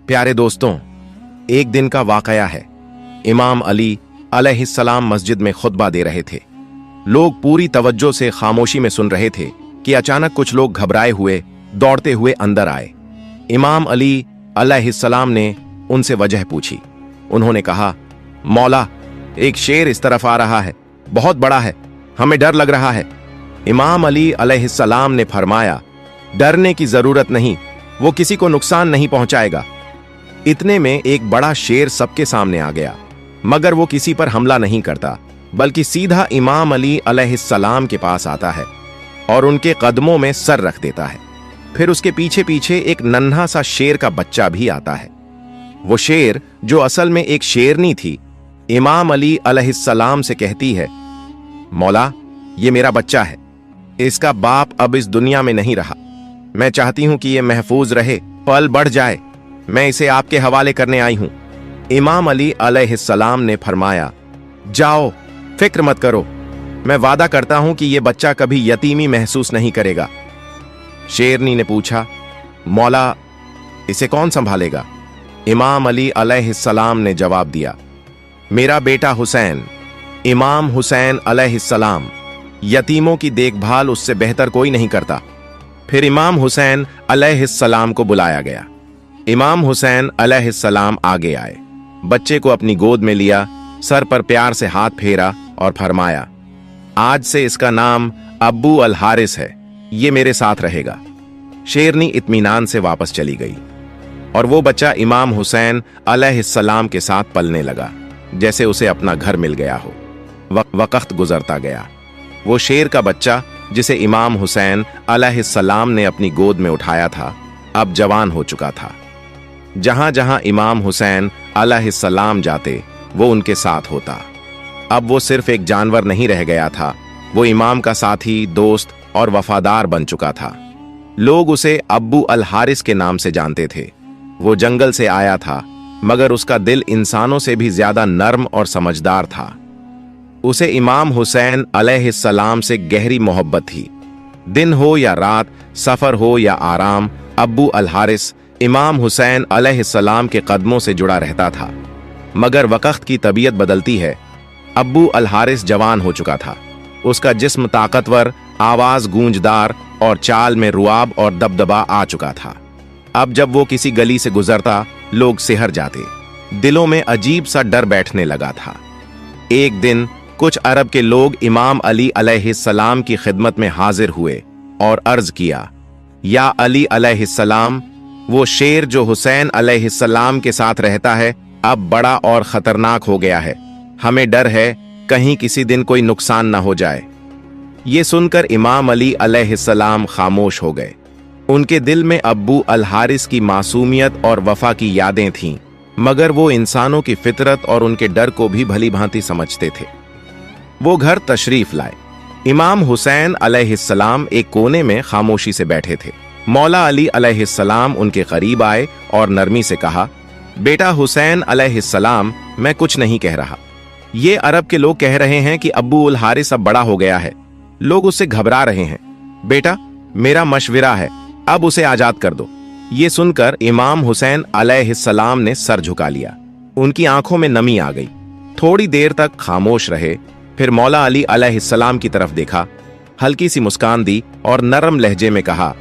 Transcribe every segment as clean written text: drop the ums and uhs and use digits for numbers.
प्यारे दोस्तों, एक दिन का वाकया है। इमाम अली अलैहिस्सलाम मस्जिद में खुतबा दे रहे थे। लोग पूरी तवज्जो से खामोशी में सुन रहे थे कि अचानक कुछ लोग घबराए हुए दौड़ते हुए अंदर आए। इमाम अली अलैहिस्सलाम ने उनसे वजह पूछी। उन्होंने कहा, मौला, एक शेर इस तरफ आ रहा है, बहुत बड़ा है, हमें डर लग रहा है। इमाम अली अलैहिस्सलाम ने फरमाया, डरने की जरूरत नहीं, वो किसी को नुकसान नहीं पहुंचाएगा। इतने में एक बड़ा शेर सबके सामने आ गया, मगर वो किसी पर हमला नहीं करता, बल्कि सीधा इमाम अली अलैहिस्सलाम के पास आता है और उनके कदमों में सर रख देता है। फिर उसके पीछे पीछे एक नन्हा सा शेर का बच्चा भी आता है। वो शेर, जो असल में एक शेरनी थी, इमाम अली अलैहिस्सलाम से कहती है, मौला, ये मेरा बच्चा है, इसका बाप अब इस दुनिया में नहीं रहा। मैं चाहती हूं कि ये महफूज रहे, पल बढ़ जाए, मैं इसे आपके हवाले करने आई हूं। इमाम अली अलैहिस्सलाम ने फरमाया, जाओ, फिक्र मत करो, मैं वादा करता हूं कि यह बच्चा कभी यतीमी महसूस नहीं करेगा। शेरनी ने पूछा, मौला, इसे कौन संभालेगा? इमाम अली अलैहिस्सलाम ने जवाब दिया, मेरा बेटा हुसैन, इमाम हुसैन अलैहिस्सलाम। यतीमों की देखभाल उससे बेहतर कोई नहीं करता। फिर इमाम हुसैन अलैहिस्सलाम को बुलाया गया। इमाम हुसैन अलैहिस्सलाम आगे आए, बच्चे को अपनी गोद में लिया, सर पर प्यार से हाथ फेरा और फरमाया, आज से इसका नाम अब्बू अल हारिस है, ये मेरे साथ रहेगा। शेरनी इत्मीनान से वापस चली गई और वो बच्चा इमाम हुसैन अलैहिस्सलाम के साथ पलने लगा, जैसे उसे अपना घर मिल गया हो। वक्त गुजरता गया। वो शेर का बच्चा, जिसे इमाम हुसैन अलैहिस्सलाम ने अपनी गोद में उठाया था, अब जवान हो चुका था। जहां जहां इमाम हुसैन अलैहिस्सलाम जाते, वो उनके साथ होता। अब वो सिर्फ एक जानवर नहीं रह गया था, वो इमाम का साथी, दोस्त और वफादार बन चुका था। लोग उसे अब्बू अल हारिस के नाम से जानते थे। वो जंगल से आया था, मगर उसका दिल इंसानों से भी ज्यादा नर्म और समझदार था। उसे इमाम हुसैन अलैहिस्सलाम से गहरी मोहब्बत थी। दिन हो या रात, सफर हो या आराम, अब्बू अल हारिस इमाम हुसैन अलैहिस्सलाम के कदमों से जुड़ा रहता था। मगर वक्त की तबीयत बदलती है। अब्बू अल हारिस जवान हो चुका था। उसका जिस्म ताकतवर, आवाज गूंजदार और चाल में रुआब और दबदबा आ चुका था। अब जब वो किसी गली से गुजरता, लोग सिहर जाते। दिलों में अजीब सा डर बैठने लगा था। एक दिन कुछ अरब के लोग इमाम अली अलैहिस्सलाम की खिदमत में हाजिर हुए और अर्ज किया, या अली अलैहिस्सलाम, वो शेर जो हुसैन अलैहिस्सलाम के साथ रहता है, अब बड़ा और खतरनाक हो गया है। हमें डर है कहीं किसी दिन कोई नुकसान न हो जाए। ये सुनकर इमाम अली अलैहिस्सलाम खामोश हो गए। उनके दिल में अब्बू अल हारिस की मासूमियत और वफा की यादें थीं, मगर वो इंसानों की फितरत और उनके डर को भी भली भांति समझते थे। वो घर तशरीफ लाए। इमाम हुसैन अलैहिस्सलाम एक कोने में खामोशी से बैठे थे। मौला अली अलैहिस्सलाम उनके करीब आए और नरमी से कहा, बेटा हुसैन अलैहिस्सलाम, मैं कुछ नहीं कह रहा। ये अरब के लोग कह रहे हैं कि अब्बू अल हारिस अब बड़ा हो गया है, लोग उससे घबरा रहे हैं। बेटा, मेरा मशविरा है, अब उसे आजाद कर दो। ये सुनकर इमाम हुसैन अलैहिस्सलाम ने सर झुका लिया। उनकी आंखों में नमी आ गई। थोड़ी देर तक खामोश रहे, फिर मौला अली अलैहिस्सलाम की तरफ देखा, हल्की सी मुस्कान दी और नरम लहजे में कहा,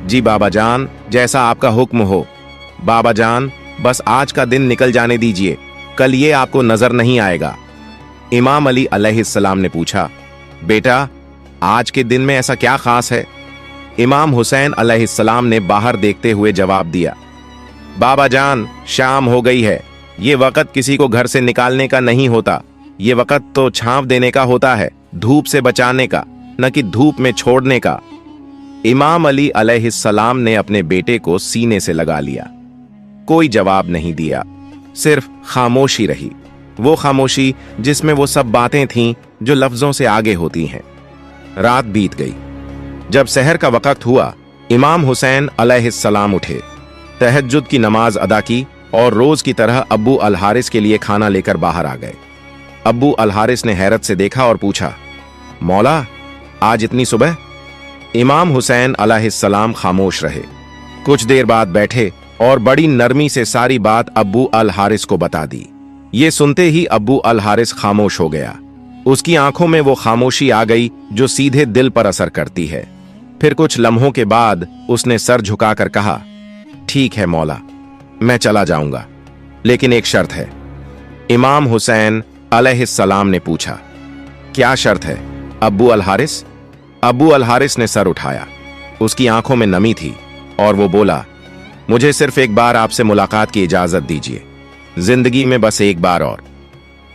जी बाबा जान, जैसा आपका हुक्म हो। बाबा जान, बस आज का दिन निकल जाने दीजिए, कल ये आपको नजर नहीं आएगा। इमाम अली अलैहिस्सलाम ने पूछा, बेटा, आज के दिन में ऐसा क्या खास है? इमाम हुसैन अलैहिस्सलाम ने बाहर देखते हुए जवाब दिया, बाबा जान, शाम हो गई है। ये वक्त किसी को घर से निकालने का नहीं होता, ये वक्त तो छांव देने का होता है, धूप से बचाने का, न कि धूप में छोड़ने का। इमाम अली अलैहिस्सलाम ने अपने बेटे को सीने से लगा लिया। कोई जवाब नहीं दिया, सिर्फ खामोशी रही। वो खामोशी जिसमें वो सब बातें थीं जो लफ्जों से आगे होती हैं। रात बीत गई। जब सहर का वक्त हुआ, इमाम हुसैन अलैहिस्सलाम उठे, तहज्जुद की नमाज अदा की और रोज की तरह अब्बू अल हारिस के लिए खाना लेकर बाहर आ गए। अब्बू अल हारिस ने हैरत से देखा और पूछा, मौला, आज इतनी सुबह? इमाम हुसैन अलैहिस्सलाम खामोश रहे। कुछ देर बाद बैठे और बड़ी नरमी से सारी बात अब्बू अल हारिस को बता दी। ये सुनते ही अब्बू अल हारिस खामोश हो गया। उसकी आंखों में वो खामोशी आ गई जो सीधे दिल पर असर करती है। फिर कुछ लम्हों के बाद उसने सर झुकाकर कहा, ठीक है मौला, मैं चला जाऊंगा, लेकिन एक शर्त है। इमाम हुसैन अलैहिस्सलाम ने पूछा, क्या शर्त है अब्बू अल हारिस? अब्बू अल हारिस ने सर उठाया। उसकी आंखों में नमी थी और वो बोला, मुझे सिर्फ एक बार आपसे मुलाकात की इजाजत दीजिए, जिंदगी में बस एक बार और।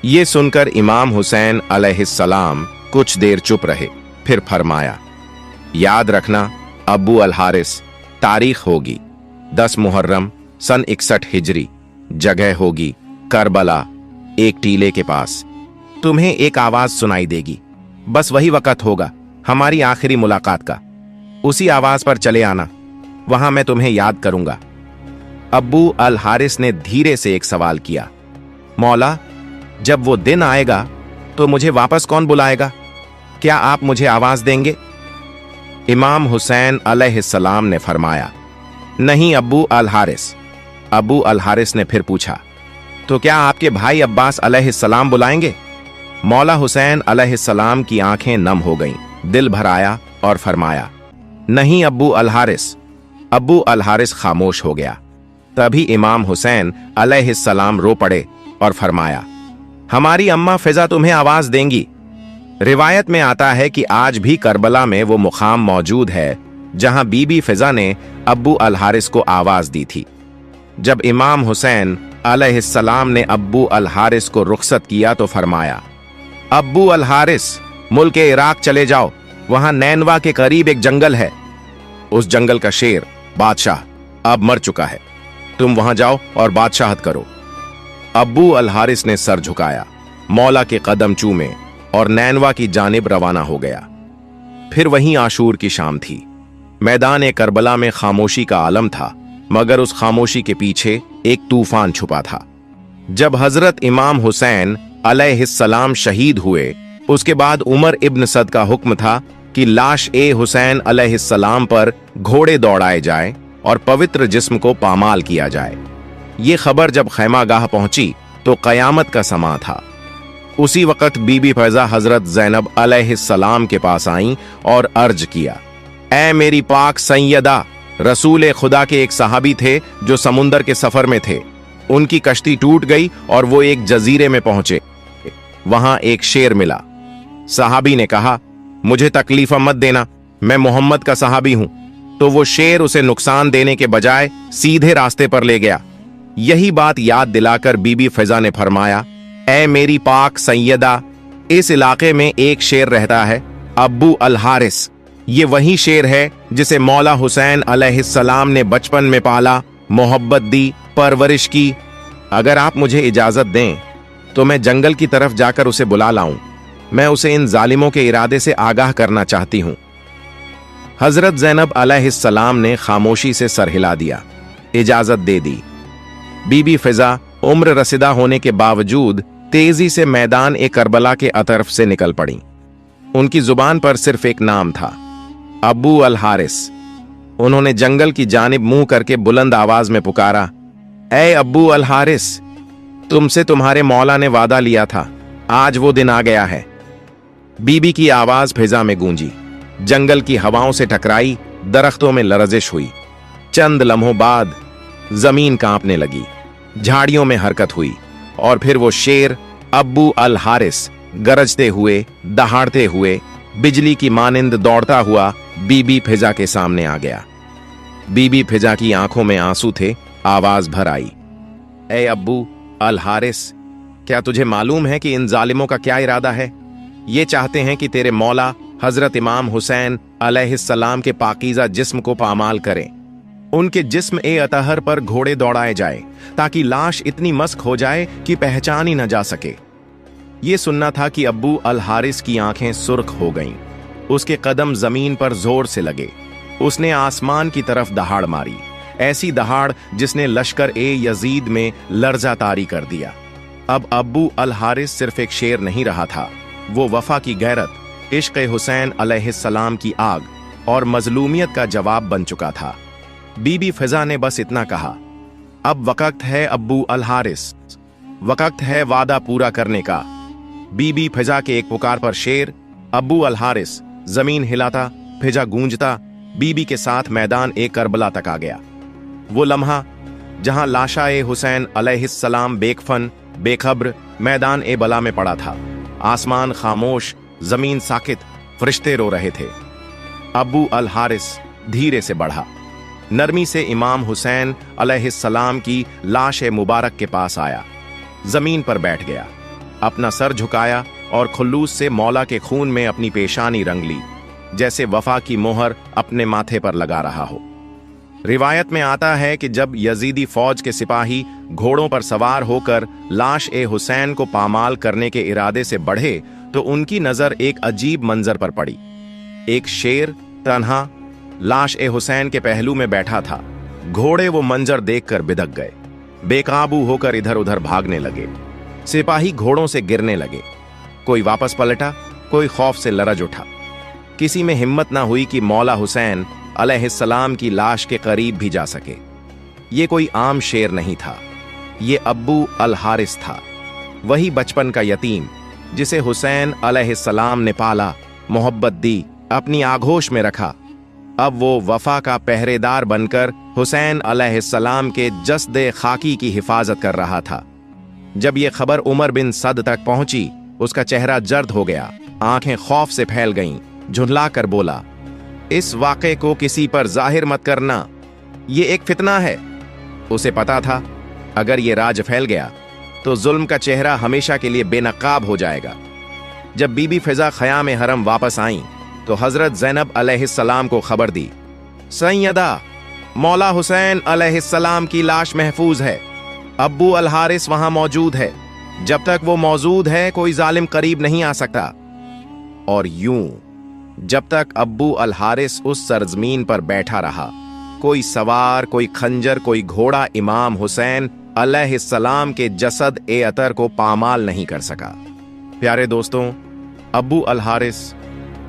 ये सुनकर इमाम हुसैन अलैहिस्सलाम कुछ देर चुप रहे, फिर फरमाया, याद रखना अब्बू अल हारिस, तारीख होगी 10 मुहर्रम सन 61 हिजरी, जगह होगी करबला, एक टीले के पास। तुम्हें एक आवाज सुनाई देगी, बस वही वक्त होगा हमारी आखिरी मुलाकात का। उसी आवाज पर चले आना, वहां मैं तुम्हें याद करूंगा। अब्बू अल हारिस ने धीरे से एक सवाल किया, मौला, जब वो दिन आएगा तो मुझे वापस कौन बुलाएगा? क्या आप मुझे आवाज देंगे? इमाम हुसैन अलैहिस्सलाम ने फरमाया, नहीं अब्बू अल हारिस। अब्बू अल हारिस ने फिर पूछा, तो क्या आपके भाई अब्बास अलैहिस्सलाम बुलाएंगे? मौला हुसैन अलैहिस्सलाम की आंखें नम हो गईं, दिल भर आया और फरमाया, नहीं अब्बू अल हारिस। अब्बू अल हारिस खामोश हो गया। तभी इमाम हुसैन अलैहिस्सलाम रो पड़े और फरमाया, हमारी अम्मा फिजा तुम्हें आवाज देंगी। रिवायत में आता है कि आज भी करबला में वो मुकाम मौजूद है जहां बीबी फिजा ने अब्बू अल हारिस को आवाज दी थी। जब इमाम हुसैन अलैहिस्सलाम ने अब्बू अल हारिस को रुखसत किया तो फरमाया, अब्बू अल हारिस, मुल्क इराक चले जाओ, वहां नैनवा के करीब एक जंगल है। उस जंगल का शेर बादशाह अब मर चुका है, तुम वहां जाओ और बादशाहत करो। अब्बू अल हारिस ने सर झुकाया, मौला के कदम चूमे और नैनवा की जानिब रवाना हो गया। फिर वहीं आशूर की शाम थी। मैदान करबला में खामोशी का आलम था, मगर उस खामोशी के पीछे एक तूफान छुपा था। जब हजरत इमाम हुसैन अलैहिस्सलाम शहीद हुए, उसके बाद उमर इब्न सद का हुक्म था कि लाश ए हुसैन अलैहिस्सलाम पर घोड़े दौड़ाए जाए और पवित्र जिस्म को पामाल किया जाए। ये खबर जब खैमागाह पहुंची तो कयामत का समा था। उसी वक्त बीबी फैजा हजरत ज़ैनब अलैहिस्सलाम के पास आईं और अर्ज किया, ऐ मेरी पाक सैयदा, रसूल खुदा के एक सहाबी थे जो समुंदर के सफर में थे। उनकी कश्ती टूट गई और वो एक जजीरे में पहुंचे। वहां एक शेर मिला। सहाबी ने कहा, मुझे तकलीफ मत देना, मैं मोहम्मद का सहाबी हूं। तो वो शेर उसे नुकसान देने के बजाय सीधे रास्ते पर ले गया। यही बात याद दिलाकर बीबी फिजा ने फरमाया, ऐ मेरी पाक सैयदा, इस इलाके में एक शेर रहता है, अब्बू अल हारिस। ये वही शेर है जिसे मौला हुसैन अलैहिस्सलाम ने बचपन में पाला, मोहब्बत दी, परवरिश की। अगर आप मुझे इजाजत दें तो मैं जंगल की तरफ जाकर उसे बुला लाऊं। मैं उसे इन जालिमों के इरादे से आगाह करना चाहती हूं। हजरत ज़ैनब अलैहिस्सलाम ने खामोशी से सर हिला दिया, इजाजत दे दी। बीबी फिजा उम्र रसीदा होने के बावजूद तेजी से मैदान करबला के अतरफ से निकल पड़ी। उनकी जुबान पर सिर्फ एक नाम था, अब्बू अल हारिस। उन्होंने जंगल की जानिब मुंह करके बुलंद आवाज में पुकारा, ऐ अब्बू अल हारिस, तुमसे तुम्हारे मौला ने वादा लिया था, आज वो दिन आ गया है। बीबी की आवाज फिजा में गूंजी, जंगल की हवाओं से टकराई, दरख्तों में लरजिश हुई। चंद लम्हों बाद जमीन कांपने लगी, झाड़ियों में हरकत हुई और फिर वो शेर अब्बू अल हारिस गरजते हुए, दहाड़ते हुए, बिजली की मानिंद दौड़ता हुआ बीबी फिजा के सामने आ गया। बीबी फिजा की आंखों में आंसू थे, आवाज भर आई, ऐ अब्बू अल हारिस, क्या तुझे मालूम है कि इन जालिमों का क्या इरादा है? ये चाहते हैं कि तेरे मौला हजरत इमाम हुसैन अलैहिस्सलाम के पाकीज़ा जिस्म को पामाल करें। उनके जिस्म अतहर पर घोड़े दौड़ाए जाए ताकि लाश इतनी मस्क हो जाए कि पहचान ही न जा सके। ये सुनना था कि अब्बू अल हारिस की आंखें सुर्ख हो गईं। उसके कदम जमीन पर जोर से लगे। उसने आसमान की तरफ दहाड़ मारी, ऐसी दहाड़ जिसने लश्कर यजीद में लर्जा तारी कर दिया। अब अब्बू अल हारिस सिर्फ एक शेर नहीं रहा था, वो वफा की गैरत, इश्क हुसैन अलैहिस्सलाम की आग और मजलूमियत का जवाब बन चुका था। बीबी फिजा ने बस इतना कहा, अब वक्त है अब्बू अल हारिस, वक्त है वादा पूरा करने का। बीबी फिजा के एक पुकार पर शेर, अब्बू अल हारिस, जमीन हिलाता, फिजा गूंजता, बीबी के साथ मैदान ए करबला तक आ गया। वो लम्हा जहां लाशा ए हुसैन अलैहिस्सलाम बेकफन बेखब्र मैदान ए बला में पड़ा था। आसमान खामोश, जमीन साकित, फरिश्ते रो रहे थे। अब्बू अल हारिस धीरे से बढ़ा, नरमी से इमाम हुसैन अलैहिस्सलाम की लाश ए मुबारक के पास आया, जमीन पर बैठ गया, अपना सर झुकाया और खुल्लूस से मौला के खून में अपनी पेशानी रंग ली, जैसे वफा की मोहर अपने माथे पर लगा रहा हो। रिवायत में आता है कि जब यजीदी फौज के सिपाही घोड़ों पर सवार होकर लाश ए हुसैन को पामाल करने के इरादे से बढ़े तो उनकी नजर एक अजीब मंजर पर पड़ी। एक शेर तन्हा लाश ए हुसैन के पहलू में बैठा था। घोड़े वो मंजर देखकर बिदक गए, बेकाबू होकर इधर उधर भागने लगे। सिपाही घोड़ों से गिरने लगे, कोई वापस पलटा, कोई खौफ से लरज उठा। किसी में हिम्मत ना हुई कि मौला हुसैन अलैहिस्सलाम की लाश के करीब भी जा सके। ये कोई आम शेर नहीं था, ये अब्बू अल हारिस था, वही बचपन का यतीम जिसे हुसैन अलैहिस्सलाम ने पाला, मोहब्बत दी, अपनी आगोश में रखा। अब वो वफा का पहरेदार बनकर हुसैन अलैहिस्सलाम के जस्दे खाकी की हिफाजत कर रहा था। जब ये खबर उमर बिन सद तक पहुंची, उसका चेहरा जर्द हो गया, आंखें खौफ से फैल गईं, झुंझला कर बोला, इस वाक़े को किसी पर जाहिर मत करना, ये एक फितना है। उसे पता था अगर ये राज फैल गया तो जुल्म का चेहरा हमेशा के लिए बेनकाब हो जाएगा। जब बीबी फिजा ख़याम हरम वापस आईं तो हजरत ज़ैनब अलैहिस्सलाम को खबर दी, सैयदा, मौला हुसैन अलैहिस्सलाम की लाश महफूज है, अब्बू अल हारिस वहां मौजूद है, जब तक वो मौजूद है कोई जालिम करीब नहीं आ सकता। और यूं जब तक अब्बू अल हारिस उस सरजमीन पर बैठा रहा, कोई सवार, कोई खंजर, कोई घोड़ा इमाम हुसैन अलैहिस्सलाम के जसद ए अतर को पामाल नहीं कर सका। प्यारे दोस्तों, अब्बू अल हारिस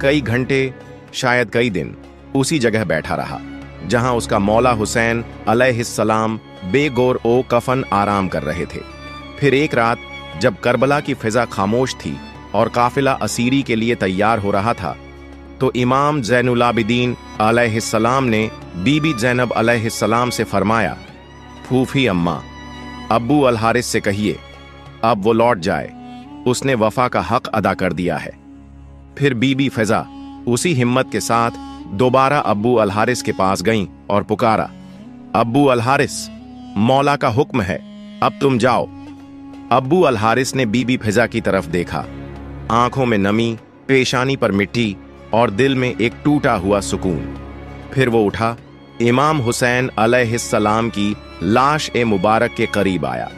कई घंटे, शायद कई दिन उसी जगह बैठा रहा जहां उसका मौला हुसैन अलैहिस्सलाम बेगौर ओ कफन आराम कर रहे थे। फिर एक रात जब करबला की फिजा खामोश थी और काफिला असीरी के लिए तैयार हो रहा था, तो इमाम ज़ैनुल आबिदीन अलैहिस्सलाम ने बीबी ज़ैनब अलैहिस्सलाम से फरमाया, फूफी अम्मा, अब्बू अल हारिस से कहिए अब वो लौट जाए, उसने वफा का हक अदा कर दिया है। फिर बीबी फिजा उसी हिम्मत के साथ दोबारा अब्बू अल हारिस के पास गईं और पुकारा, अब्बू अल हारिस, मौला का हुक्म है, अब तुम जाओ। अब्बू अल हारिस ने बीबी फिजा की तरफ देखा, आंखों में नमी, पेशानी पर मिट्टी और दिल में एक टूटा हुआ सुकून। फिर वो उठा, इमाम हुसैन अलैहिस्सलाम की लाश ए मुबारक के करीब आया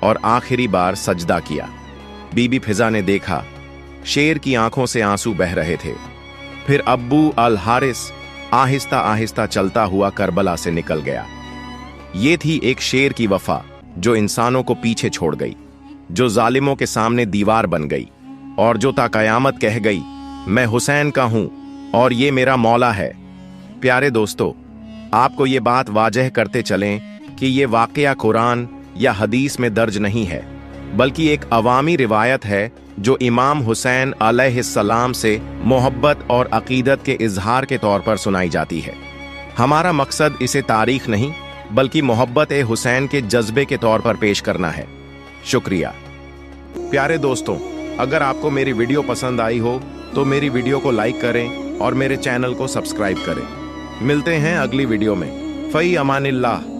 और आखिरी बार सजदा किया। बीबी फिजा ने देखा, शेर की आंखों से आंसू बह रहे थे। फिर अब्बू अल हारिस आहिस्ता आहिस्ता चलता हुआ करबला से निकल गया। ये थी एक शेर की वफा जो इंसानों को पीछे छोड़ गई, जो जालिमों के सामने दीवार बन गई और जो ता कयामत कह गई, मैं हुसैन का हूं और ये मेरा मौला है। प्यारे दोस्तों, आपको ये बात वाजह करते चलें कि ये वाक़या कुरान या हदीस में दर्ज नहीं है, बल्कि एक अवामी रिवायत है जो इमाम हुसैन अलैहिस्सलाम से मोहब्बत और अकीदत के इजहार के तौर पर सुनाई जाती है। हमारा मकसद इसे तारीख नहीं बल्कि मोहब्बत ए हुसैन के जज्बे के तौर पर पेश करना है। शुक्रिया। प्यारे दोस्तों, अगर आपको मेरी वीडियो पसंद आई हो तो मेरी वीडियो को लाइक करें और मेरे चैनल को सब्सक्राइब करें। मिलते हैं अगली वीडियो में। फ़ई अमानिल्लाह।